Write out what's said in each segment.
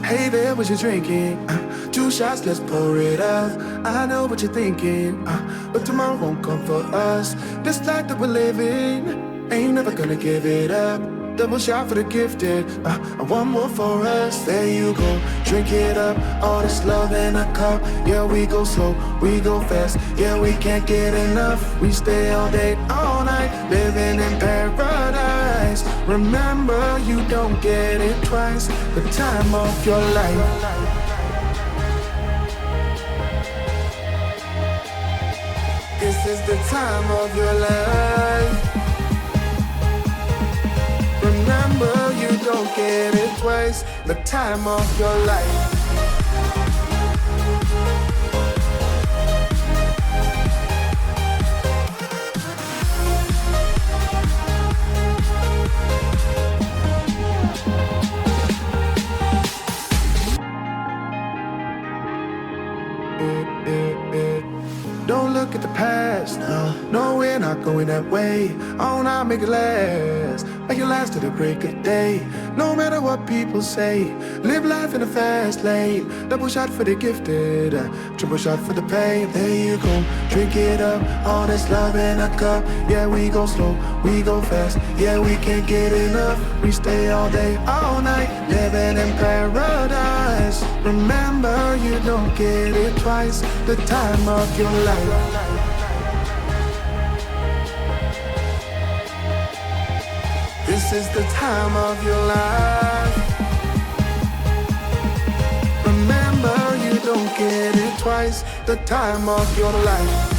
Hey there, what you drinking? 2 shots, let's pour it up. I know what you're thinking, but tomorrow won't come for us. This life that we're living, ain't never gonna give it up. Double shot for the gifted, and one more for us. There you go, drink it up. All this love in a cup. Yeah, we go slow, we go fast. Yeah, we can't get enough. We stay all day, all night, living in paradise. Remember, you don't get it twice. The time of your life. This is the time of your life. Remember, you don't get it twice. The time of your life. Don't look at the past, no, we're not going that way. Oh, now make it last, make it last to the break of day. No matter what people say, live life in a fast lane. Double shot for the gifted, triple shot for the pain. There you go, drink it up, all this love in a cup. Yeah, we go slow, we go fast. Yeah, we can't get enough. We stay all day, all night, living in paradise. Remember, you don't get it twice. The time of your life. This is the time of your life. Remember, you don't get it twice. The time of your life.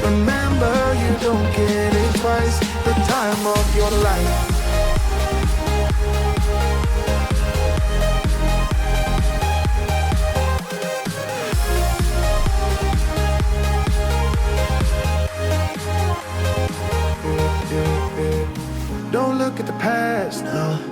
Remember, you don't get it twice. The time of your life. Don't look at the past,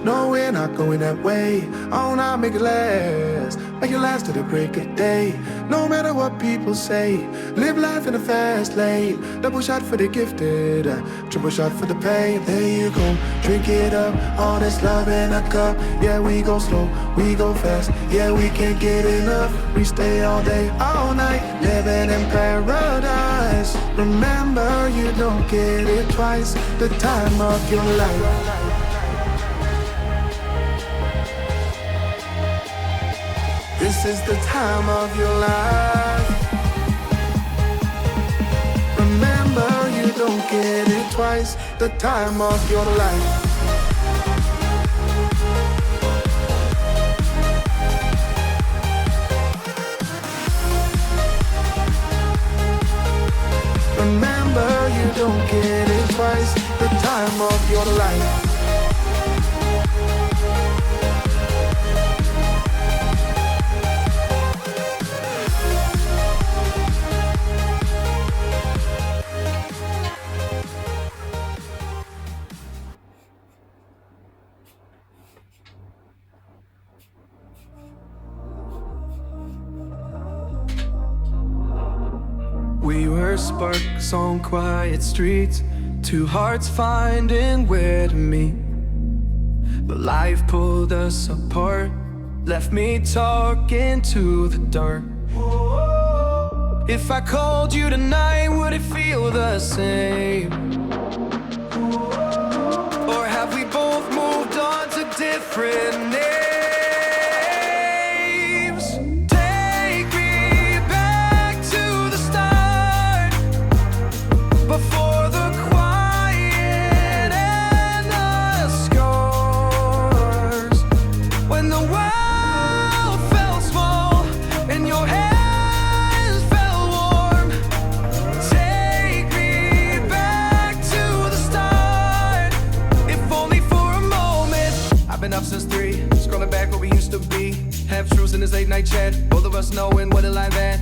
no, we're not going that way. Oh, now make it last, make it last to the break of day. No matter what people say, live life in a fast lane. Double shot for the gifted, triple shot for the pain. There you go, drink it up, all this love in a cup. Yeah, we go slow, we go fast. Yeah, we can't get enough. We stay all day, all night, living in paradise. Remember, you don't get it twice. The time of your life. This is the time of your life. Remember, you don't get it twice. The time of your life. Remember, you don't get it twice. The time of your life. We were sparks on quiet streets, two hearts finding where to meet. But life pulled us apart, left me talking to the dark. If I called you tonight, would it feel the same? Or have we both moved on to different names? Take me back to the start, before the quiet and the scars. When the world felt small and your hands felt warm. Take me back to the start, if only for a moment. I've been up since 3, scrolling back where we used to be. Half truths in this late night chat, both of us knowing what it like that.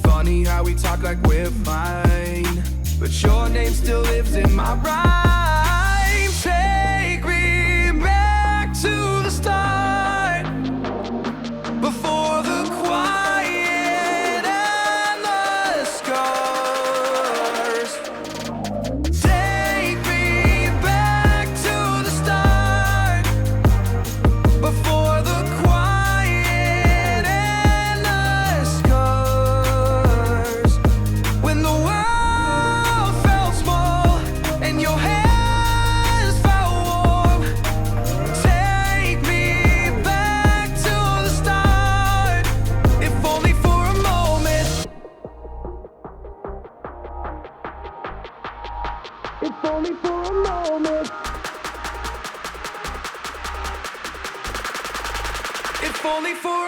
Funny how we talk like we're fine, but your name still lives in my rhyme. Take me back to the start, before the quiet and the scars. only for